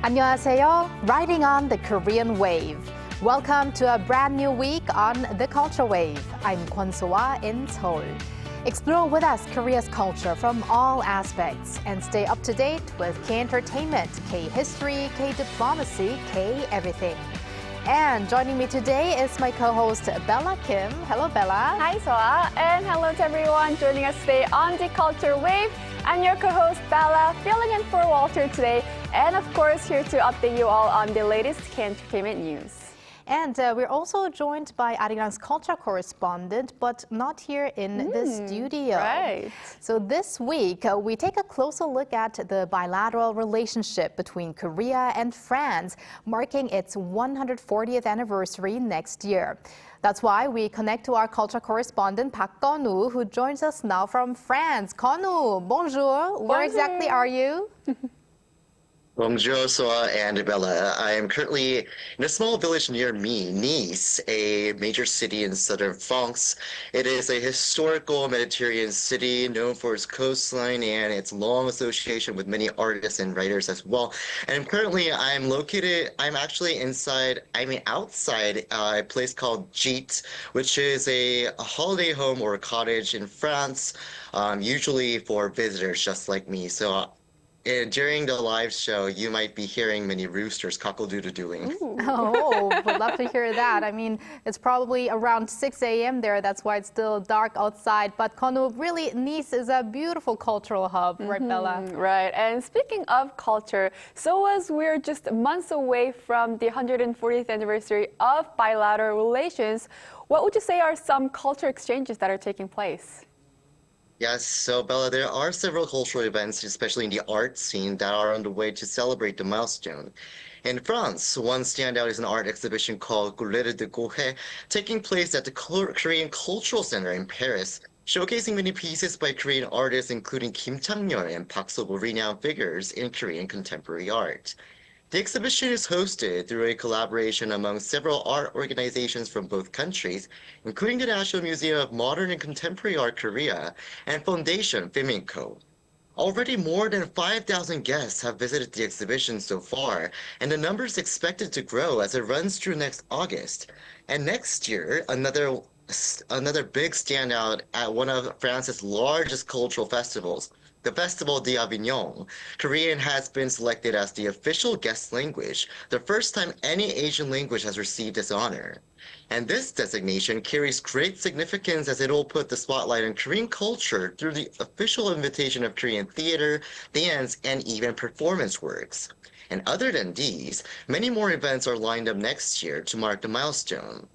안녕하세요. Riding on the Korean wave. Welcome to a brand new week on the Culture Wave. I'm Kwon So-ah in Seoul. Explore with us Korea's culture from all aspects and stay up to date with K-entertainment, K-history, K-diplomacy, K-everything. And joining me today is my co-host Bella Kim. Hello, Bella. Hi, So-ah, and hello to everyone joining us today on the Culture Wave. I'm your co-host Bella, filling in for Walter today, and of course here to update you all on the latest K-entertainment news. And we're also joined by Arirang's culture correspondent, but not here in the studio. Right. So this week, we take a closer look at the bilateral relationship between Korea and France, marking its 140th anniversary next year. That's why we connect to our culture correspondent, Park Kon-woo, who joins us now from France. Kon-woo, bonjour. Where exactly are you? Bonjour, So-ah and Bella. I am currently in a small village near me, Nice, a major city in southern France. It is a historical Mediterranean city known for its coastline and its long association with many artists and writers as well. And currently I'm actually outside a place called Gite, which is a holiday home or a cottage in France, usually for visitors just like me. So during the live show, you might be hearing many roosters cockle-doodle-dooing. Oh, would love to hear that. I mean, it's probably around 6 a.m. there. That's why it's still dark outside. But Kon-woo, really, Nice is a beautiful cultural hub, right, Bella? Right. And speaking of culture, so as we're just months away from the 140th anniversary of bilateral relations, what would you say are some culture exchanges that are taking place? Yes, so Bella, there are several cultural events, especially in the art scene, that are on the way to celebrate the milestone. In France, one standout is an art exhibition called Culture de Gohe, taking place at the Korean Cultural Center in Paris, showcasing many pieces by Korean artists including Kim Chang-yeol and Park So-bo, renowned figures in Korean contemporary art. The exhibition is hosted through a collaboration among several art organizations from both countries, including the National Museum of Modern and Contemporary Art Korea and Foundation Fiminco. Already more than 5,000 guests have visited the exhibition so far, and the number is expected to grow as it runs through next August. And next year, another big standout at one of France's largest cultural festivals, the Festival d'Avignon. Korean has been selected as the official guest language, the first time any Asian language has received this honor. And this designation carries great significance as it will put the spotlight on Korean culture through the official invitation of Korean theater, dance, and even performance works. And other than these, many more events are lined up next year to mark the milestone.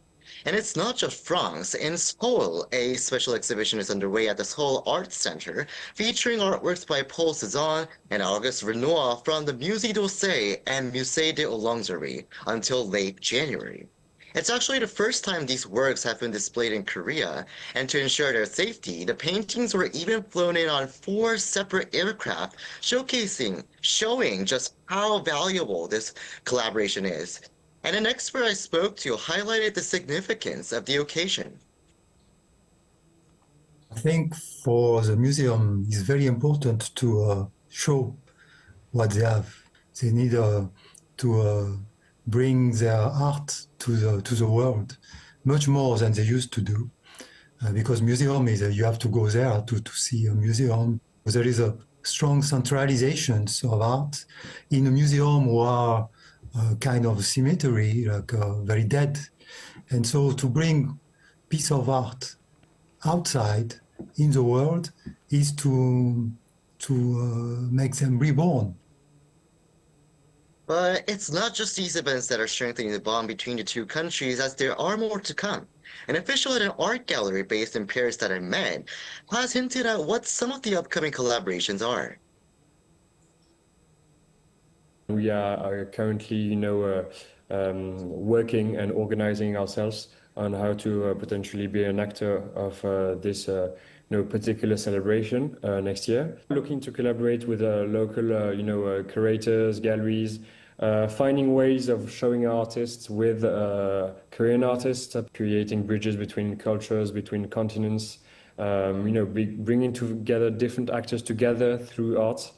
And it's not just France. In Seoul, a special exhibition is underway at the Seoul Arts Center, featuring artworks by Paul Cézanne and Auguste Renoir from the Musée d'Orsay and Musée de l'Orangerie until late January. It's actually the first time these works have been displayed in Korea, and to ensure their safety, the paintings were even flown in on 4 separate aircraft, showing just how valuable this collaboration is. And an expert I spoke to highlighted the significance of the occasion. I think for the museum, it's very important to show what they have. They need to bring their art to the world much more than they used to do. Because museum is you have to go there to see a museum. There is a strong centralization of art in a museum where kind of cemetery, like very dead. And so to bring piece of art outside in the world is to make them reborn. But it's not just these events that are strengthening the bond between the two countries, as there are more to come. An official at an art gallery based in Paris that I met has hinted at what some of the upcoming collaborations are. We are currently, working and organizing ourselves on how to potentially be an actor of this, particular celebration next year. Looking to collaborate with local, curators, galleries, finding ways of showing artists with Korean artists, creating bridges between cultures, between continents, bringing together different actors together through art.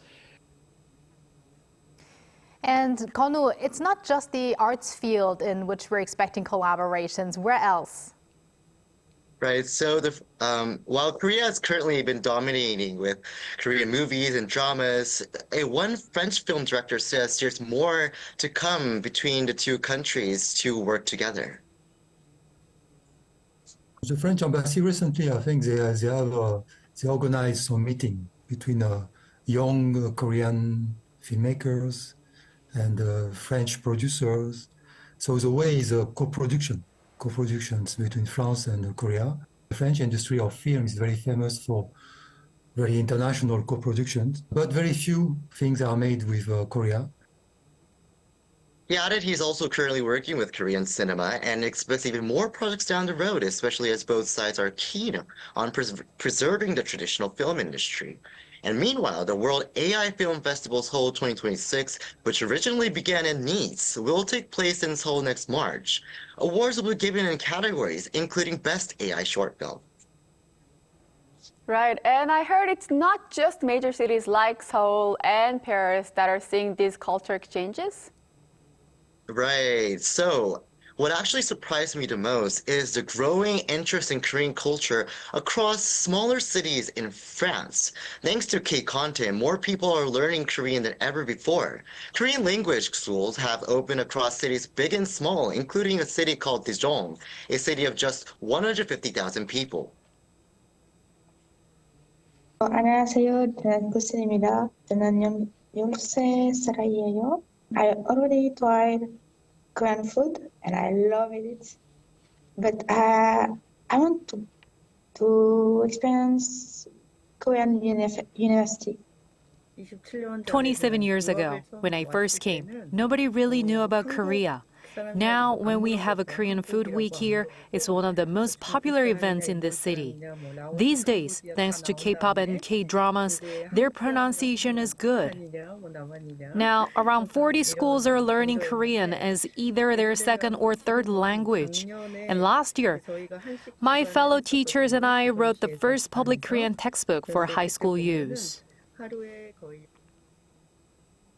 And Konu, it's not just the arts field in which we're expecting collaborations. Where else? Right. So while Korea has currently been dominating with Korean movies and dramas, one French film director says there's more to come between the two countries to work together. The French embassy recently, I think they organized some meeting between young Korean filmmakers and French producers. So the way is a co-productions between France and Korea. The French industry of film is very famous for very international co-productions, but very few things are made with Korea. He added he's also currently working with Korean cinema and expects even more projects down the road, especially as both sides are keen on preserving the traditional film industry. And meanwhile, the World AI Film Festival Seoul 2026, which originally began in Nice, will take place in Seoul next March. Awards will be given in categories, including Best AI Short Film. Right, and I heard it's not just major cities like Seoul and Paris that are seeing these culture exchanges. Right. So what actually surprised me the most is the growing interest in Korean culture across smaller cities in France. Thanks to K-content, more people are learning Korean than ever before. Korean language schools have opened across cities big and small, including a city called Dijon, a city of just 150,000 people. 안녕하세요. 저는 구스입니다. 저는 10살이에요. I already tried Korean food and I love it. But I want to experience Korean university. 27 years ago, when I first came, nobody really knew about Korea. Now, when we have a Korean food week here, it's one of the most popular events in this city. These days, thanks to K-pop and K-dramas, their pronunciation is good. Now, around 40 schools are learning Korean as either their second or third language. And last year, my fellow teachers and I wrote the first public Korean textbook for high school use.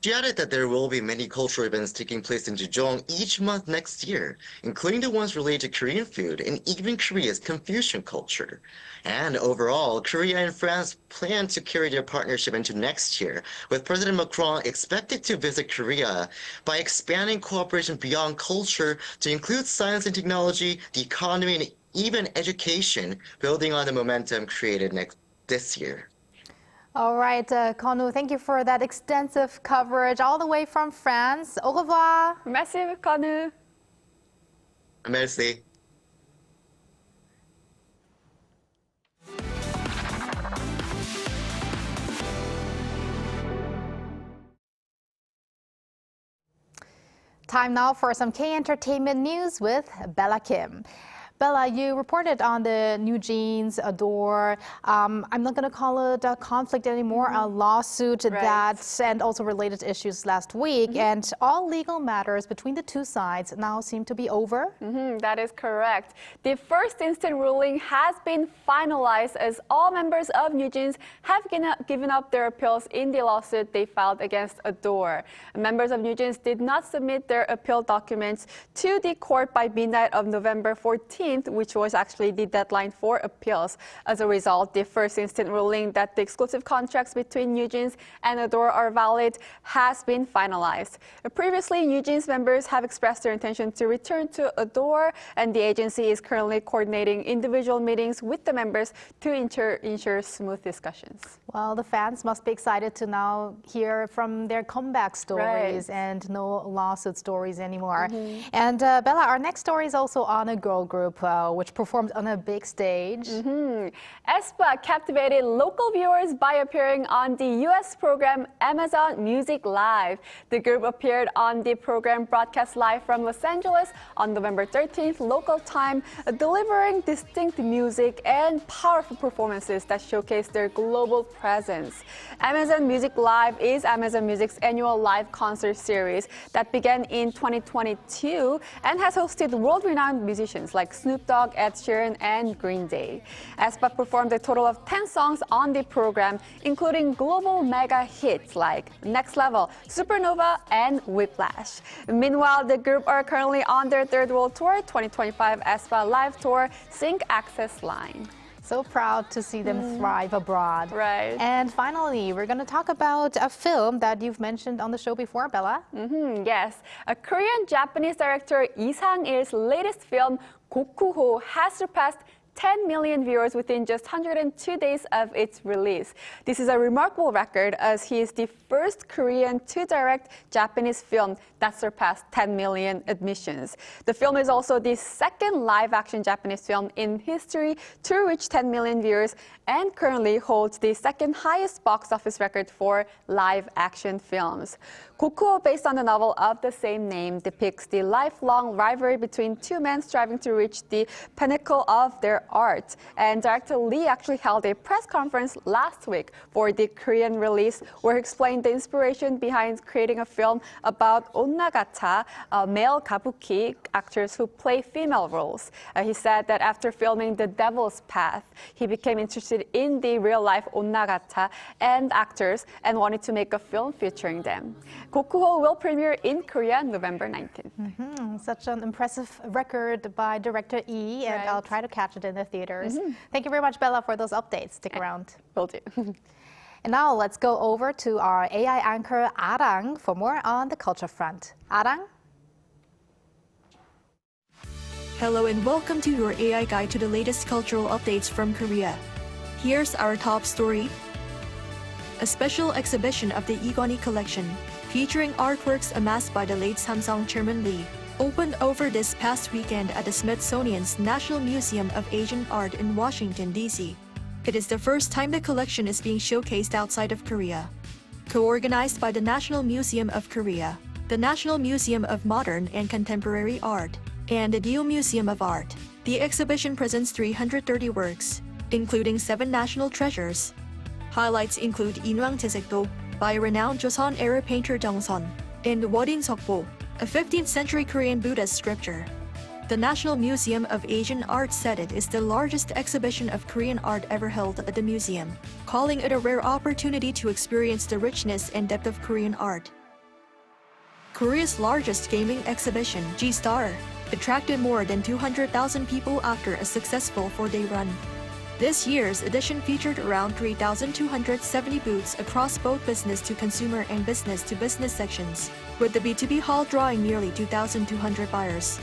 She added that there will be many cultural events taking place in Dijon each month next year, including the ones related to Korean food and even Korea's Confucian culture. And overall, Korea and France plan to carry their partnership into next year, with President Macron expected to visit Korea by expanding cooperation beyond culture to include science and technology, the economy, and even education, building on the momentum created this year. All right, Konu, thank you for that extensive coverage all the way from France. Au revoir. Merci, Konu. Merci. Time now for some K-entertainment news with Bella Kim. Bella, you reported on the NewJeans, ADOR. I'm not going to call it a conflict anymore, a lawsuit and also related issues last week. And all legal matters between the two sides now seem to be over. That is correct. The first instant ruling has been finalized as all members of NewJeans have given up their appeals in the lawsuit they filed against ADOR. Members of NewJeans did not submit their appeal documents to the court by midnight of November 14th. Which was actually the deadline for appeals. As a result, the first instant ruling that the exclusive contracts between NewJeans and ADOR are valid has been finalized. Previously, NewJeans members have expressed their intention to return to ADOR, and the agency is currently coordinating individual meetings with the members to ensure smooth discussions. Well, the fans must be excited to now hear from their comeback stories and no lawsuit stories anymore. And Bella, our next story is also on a girl group which performed on a big stage. aespa captivated local viewers by appearing on the U.S. program Amazon Music Live. The group appeared on the program broadcast live from Los Angeles on November 13th local time, delivering distinct music and powerful performances that showcase their global presence. Amazon Music Live is Amazon Music's annual live concert series that began in 2022 and has hosted world-renowned musicians like Snoop Dogg, Ed Sheeran, and Green Day. aespa performed a total of 10 songs on the program, including global mega hits like Next Level, Supernova, and Whiplash. Meanwhile, the group are currently on their third world tour, 2025 aespa Live Tour Sync Access Line. So proud to see them thrive abroad. Right. And finally, we're going to talk about a film that you've mentioned on the show before, Bella. Yes. A Korean-Japanese director Lee Sang-il's latest film, Gokuho, has surpassed 10 million viewers within just 102 days of its release. This is a remarkable record as he is the first Korean to direct Japanese film that surpassed 10 million admissions. The film is also the second live-action Japanese film in history to reach 10 million viewers and currently holds the second highest box office record for live-action films. Gokuho, based on the novel of the same name, depicts the lifelong rivalry between two men striving to reach the pinnacle of their art. And director Lee actually held a press conference last week for the Korean release where he explained the inspiration behind creating a film about onnagacha, male kabuki actors who play female roles. He said that after filming The Devil's Path, he became interested in the real-life onnagacha and actors and wanted to make a film featuring them. Gokuho will premiere in Korea November 19th. Such an impressive record by director Lee, and I'll try to catch it in the theaters. Thank you very much, Bella, for those updates. Stick around. Will do. And now let's go over to our AI anchor, Arirang, for more on the culture front. Arirang? Hello and welcome to your AI guide to the latest cultural updates from Korea. Here's our top story. A special exhibition of the Igoni collection, featuring artworks amassed by the late Samsung Chairman Lee, opened over this past weekend at the Smithsonian's National Museum of Asian Art in Washington, D.C. It is the first time the collection is being showcased outside of Korea. Co-organized by the National Museum of Korea, the National Museum of Modern and Contemporary Art, and the Neo Museum of Art, the exhibition presents 330 works, including 7 national treasures. Highlights include Inwang Taesekdo by renowned Joseon era painter Dongseon, and Wodin Seokbo, a 15th century Korean Buddhist scripture. The National Museum of Asian Art said it is the largest exhibition of Korean art ever held at the museum, calling it a rare opportunity to experience the richness and depth of Korean art. Korea's largest gaming exhibition, G-Star, attracted more than 200,000 people after a successful 4-day run. This year's edition featured around 3,270 booths across both business-to-consumer and business-to-business sections, with the B2B hall drawing nearly 2,200 buyers.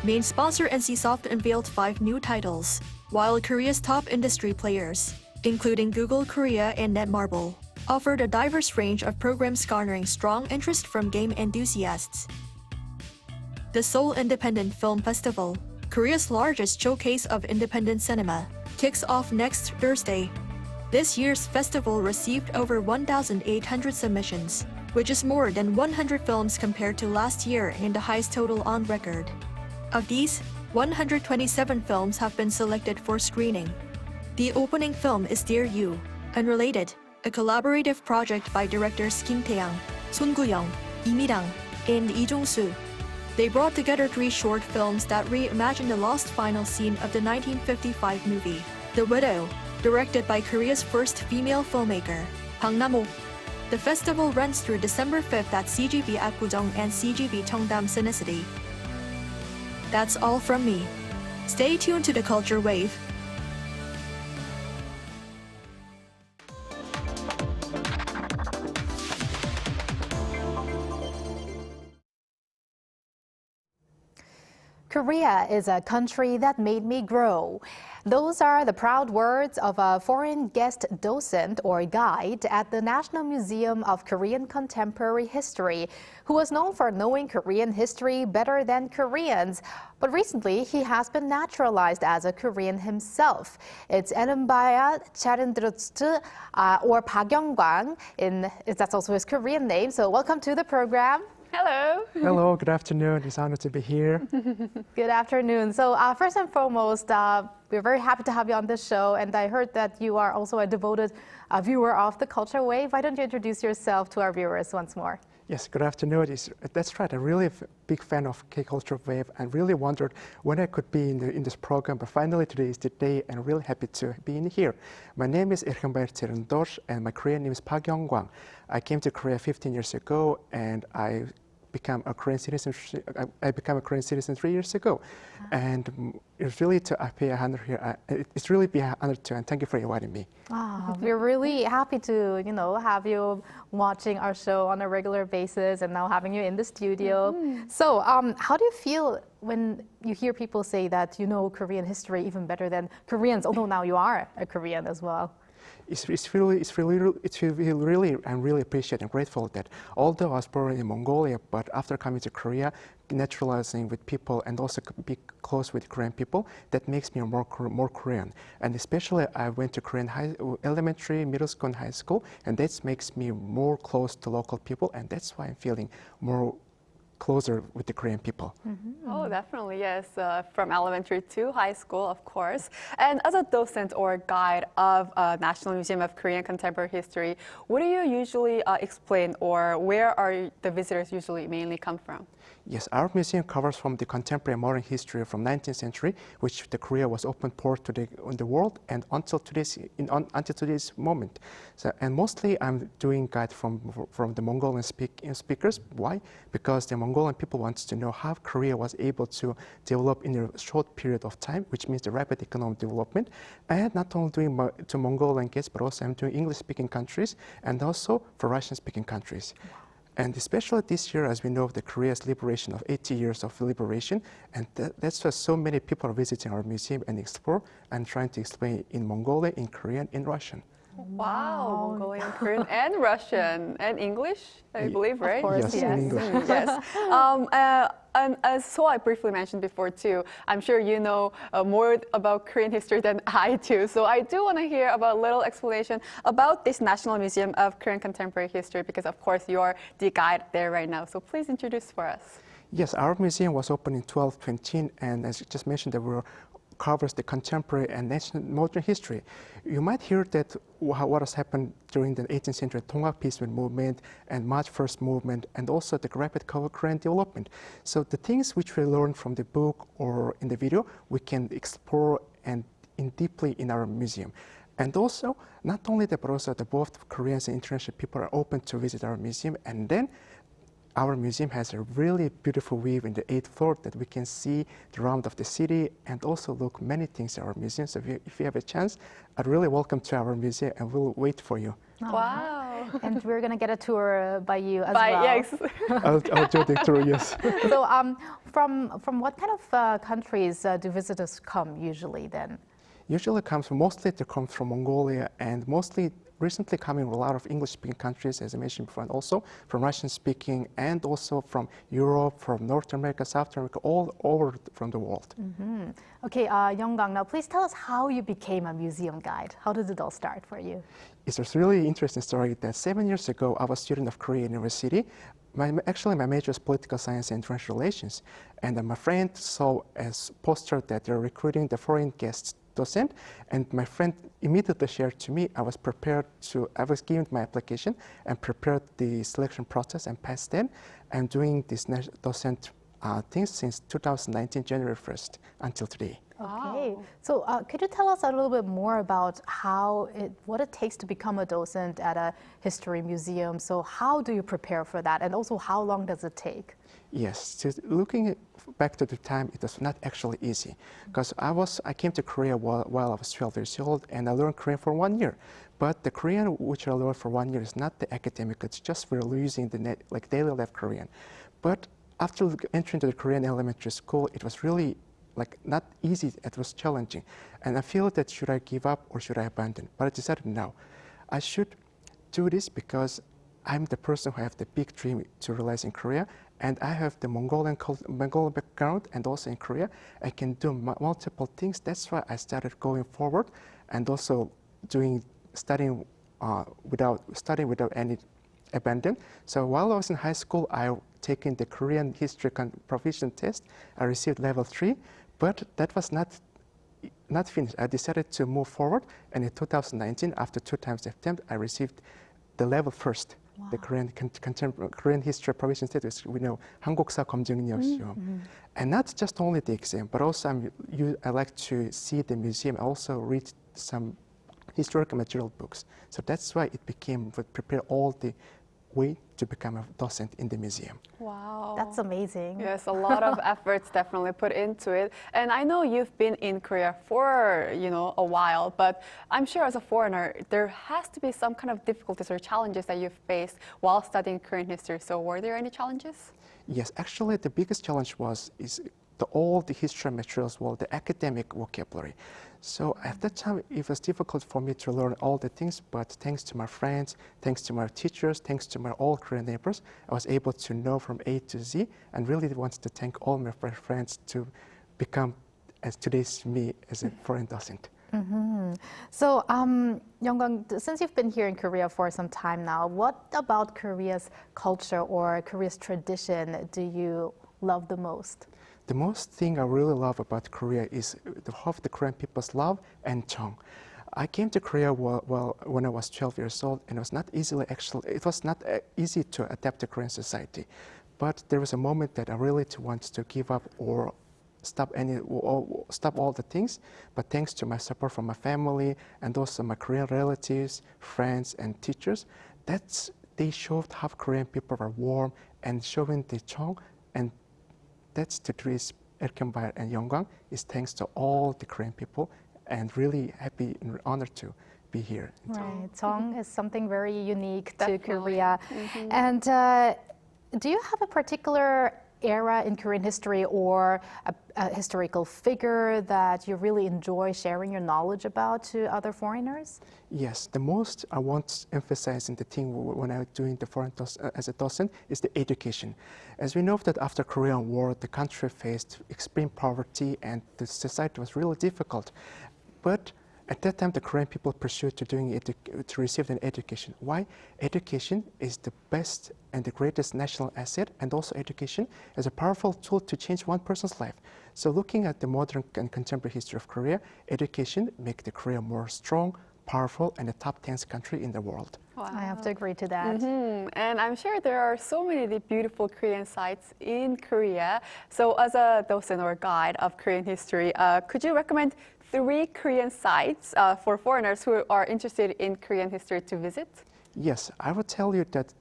Main sponsor NCSoft unveiled 5 new titles, while Korea's top industry players, including Google Korea and Netmarble, offered a diverse range of programs garnering strong interest from game enthusiasts. The Seoul Independent Film Festival, Korea's largest showcase of independent cinema, kicks off next Thursday. This year's festival received over 1,800 submissions, which is more than 100 films compared to last year and the highest total on record. Of these, 127 films have been selected for screening. The opening film is Dear You, Unrelated, a collaborative project by directors Kim Tae-young, Son Gu-young, Lee Mi-rang, and Lee Jong-soo. They brought together 3 short films that reimagine the lost final scene of the 1955 movie, The Widow, directed by Korea's first female filmmaker, Bang Nam-ok. The festival runs through December 5th at CGV Apgujeong and CGV Cheongdam Cinecity. That's all from me. Stay tuned to the Culture Wave. Korea is a country that made me grow. Those are the proud words of a foreign guest docent or guide at the National Museum of Korean Contemporary History, who was known for knowing Korean history better than Koreans. But recently, he has been naturalized as a Korean himself. It's Erkhembayar Tserendorj, or Park Young-kwang, that's also his Korean name. So welcome to the program. Hello. Hello, good afternoon. It's an honor to be here. Good afternoon. So first and foremost, we're very happy to have you on this show. And I heard that you are also a devoted viewer of the Culture Wave. Why don't you introduce yourself to our viewers once more? Yes, good afternoon. That's right. I'm really a big fan of K-Culture Wave and really wondered when I could be in this program, but finally today is the day and I'm really happy to be in here. My name is Erkhembayar Tserendorj and my Korean name is Park Young-kwang. I came to Korea 15 years ago and I became a Korean citizen 3 years ago. And it's really to be honored here. It's really be honored to, and thank you for inviting me. We're really happy to, have you watching our show on a regular basis and now having you in the studio. So, how do you feel when you hear people say that you know Korean history even better than Koreans, although now you are a Korean as well? I'm really appreciative and grateful that although I was born in Mongolia, but after coming to Korea, naturalizing with people and also be close with Korean people, that makes me more Korean. And especially I went to Korean elementary, middle school and high school, and that makes me more close to local people, and that's why I'm feeling more closer with the Korean people. Oh, definitely, yes. From elementary to high school, of course. And as a docent or guide of National Museum of Korean Contemporary History, what do you usually explain, or where are the visitors usually mainly come from? Yes, our museum covers from the contemporary and modern history from 19th century, which the Korea was open port to the world, and until today's moment. So, and mostly I'm doing guide from the Mongolian speakers. Why? Because the Mongolian people wants to know how Korea was able to develop in a short period of time, which means the rapid economic development. And not only doing to Mongolian guests, but also I'm doing English-speaking countries and also for Russian-speaking countries. And especially this year, as we know, the Korea's liberation of 80 years of liberation, and that's why so many people are visiting our museum and explore and trying to explain in Mongolian, in Korean, in Russian. Wow, Mongolian, Korean, and Russian, and English, I believe, right? Of course, yes. In English. Yes. And as I briefly mentioned before too, I'm sure you know more about Korean history than I do. So I do want to hear about a little explanation about this National Museum of Korean Contemporary History, because of course you're the guide there right now. So please introduce for us. Yes, our museum was opened in 1220, and as you just mentioned, that covers the contemporary and modern history. You might hear that what has happened during the 18th century Tonghak Peace movement and March 1st movement, and also the rapid Korean development. So the things which we learned from the book or in the video, we can explore and deeply in our museum. And also, not only that, but also both Koreans and international people are open to visit our museum. And then our museum has a really beautiful view in the 8th floor that we can see the round of the city and also look many things in our museum. So if you have a chance, I'd really welcome to our museum and we'll wait for you. Wow. And we're going to get a tour by you as well. Yes. I'll do the tour, yes. So from what kind of countries do visitors come usually then? Usually mostly they come from Mongolia, and mostly recently coming a lot of English-speaking countries, as I mentioned before, and also from Russian-speaking, and also from Europe, from North America, South America, all over from the world. Okay, Young-kwang, now please tell us how you became a museum guide. How did it all start for you? It's a really interesting story that 7 years ago, I was a student of Korea University. Actually, my major is political science and international relations. And my friend saw a poster that they're recruiting the foreign guests docent, and my friend immediately shared to me. I was given my application and prepared the selection process and passed in. I'm doing this docent things since 2019, January 1st until today. Okay, so could you tell us a little bit more about what it takes to become a docent at a history museum? So how do you prepare for that, and also how long does it take? Yes, so looking back to the time, it was not actually easy, because I came to Korea while I was 12 years old, and I learned Korean for 1 year. But the Korean which I learned for 1 year is not the academic; it's just for using the daily life Korean. But after entering to the Korean elementary school, it was really not easy. It was challenging, and I feel that should I give up or should I abandon? But I decided no, I should do this because I'm the person who have the big dream to realize in Korea, and I have the Mongolian background, and also in Korea, I can do multiple things. That's why I started going forward, and also studying without any abandon. So while I was in high school, I taken the Korean history proficiency test. I received level 3, but that was not finished. I decided to move forward, and in 2019, after 2 times attempt, I received the level 1st the Korean history provision status, we know 한국사 검증력 시험. And not just only the exam, but also I like to see the museum, also read some historical material books. So that's why it became, prepare all the way to become a docent in the museum. Wow. That's amazing. Yes, a lot of efforts definitely put into it. And I know you've been in Korea for, a while, but I'm sure as a foreigner, there has to be some kind of difficulties or challenges that you've faced while studying Korean history. So were there any challenges? Yes, actually the biggest challenge all the history materials, the academic vocabulary. So at that time, it was difficult for me to learn all the things, but thanks to my friends, thanks to my teachers, thanks to my all Korean neighbors, I was able to know from A to Z, and really want to thank all my friends to become, as today's me, as a foreign docent. So, Yonggang, since you've been here in Korea for some time now, what about Korea's culture or Korea's tradition do you love the most? The most thing I really love about Korea is how the Korean people's love and Chong. I came to Korea when I was 12 years old, and it was not easy to adapt to Korean society. But there was a moment that I really wanted to give up or stop all the things. But thanks to my support from my family and also my Korean relatives, friends, and teachers, they showed how Korean people are warm and showing the Chong, and that's the trees, Erkhembayar and Yonggang, is thanks to all the Korean people, and really happy and honored to be here. Right, Chong is something very unique to Definitely. Korea. And do you have a particular era in Korean history or a historical figure that you really enjoy sharing your knowledge about to other foreigners? Yes, the most I want to emphasize in the thing when I'm doing the foreign as a docent is the education. As we know that after Korean War, the country faced extreme poverty and the society was really difficult. But at that time, the Korean people pursued to receive an education. Why? Education is the best and the greatest national asset, and also education is a powerful tool to change one person's life. So looking at the modern and contemporary history of Korea, education makes the Korea more strong, powerful, and a top 10 country in the world. Wow. I have to agree to that. And I'm sure there are so many beautiful Korean sites in Korea. So as a docent or guide of Korean history, could you recommend 3 Korean sites for foreigners who are interested in Korean history to visit? Yes, I would tell you that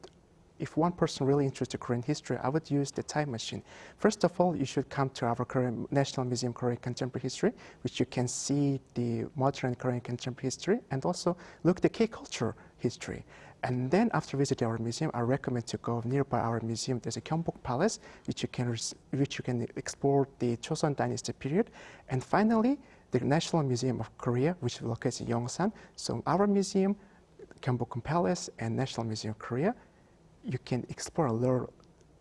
if one person really interested in Korean history, I would use the time machine. First of all, you should come to our National Museum of Korean Contemporary History, which you can see the modern Korean contemporary history, and also look the K-culture history. And then after visiting our museum, I recommend to go nearby our museum. There's a Gyeongbok Palace, which you can explore the Joseon Dynasty period. And finally, the National Museum of Korea, which is located in Yongsan. So our museum, Gyeongbok Palace, and National Museum of Korea, you can explore and learn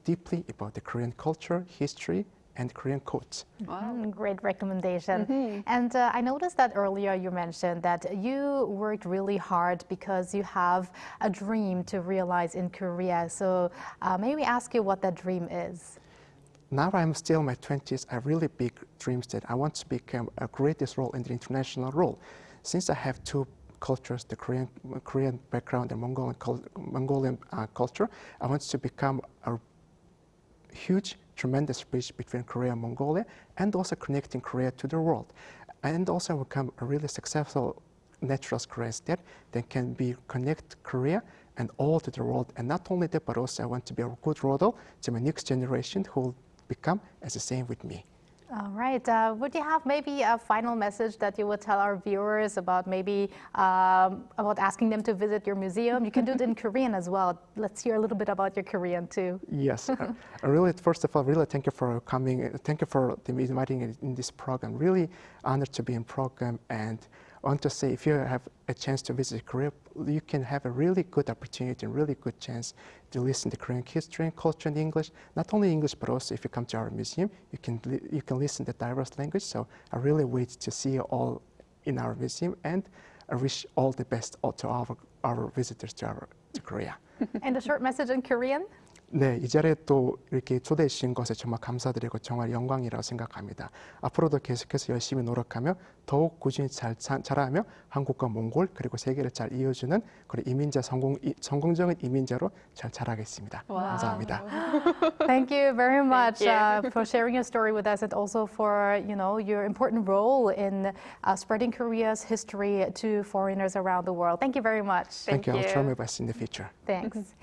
deeply about the Korean culture, history, and Korean codes. Wow. Great recommendation. And I noticed that earlier you mentioned that you worked really hard because you have a dream to realize in Korea. So may we ask you what that dream is? Now I'm still in my 20s. I have really big dreams that I want to become a greatest role in the international role. Since I have 2 cultures, the Korean background and Mongolian culture, I want to become a huge, tremendous bridge between Korea and Mongolia, and also connecting Korea to the world. And also become a really successful natural Korean state that can connect Korea and all to the world. And not only that, but also I want to be a good role model to my next generation who will become as the same with me. All right. Would you have maybe a final message that you would tell our viewers about maybe about asking them to visit your museum? You can do it in Korean as well. Let's hear a little bit about your Korean too. Yes. I really, first of all, really thank you for coming. Thank you for inviting in this program. Really honored to be in program, and I want to say if you have a chance to visit Korea, you can have a really good opportunity and really good chance to listen to Korean history and culture in English. Not only English, but also if you come to our museum, you can listen to diverse language. So I really wait to see you all in our museum, and I wish all the best to our visitors to Korea. And a short message in Korean? 네, 이 자리에 또 이렇게 초대해 주신 것에 정말 감사드리고 정말 영광이라고 생각합니다. 앞으로도 계속해서 열심히 노력하며 더욱 꾸준히 자라하며 한국과 몽골 그리고 세계를 잘 이어주는 그런 이민자 성공적인 이민자로 잘 자라겠습니다. 감사합니다. Thank you very much for sharing your story with us and also for your important role in spreading Korea's history to foreigners around the world. Thank you very much. Thank you. I'll try my best in the future. Thanks.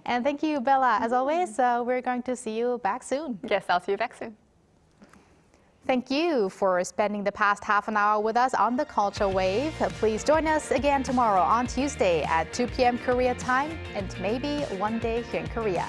And thank you, Bella. As always, we're going to see you back soon. Yes, I'll see you back soon. Thank you for spending the past half an hour with us on the Culture Wave. Please join us again tomorrow on Tuesday at 2 p.m. Korea time and maybe one day here in Korea.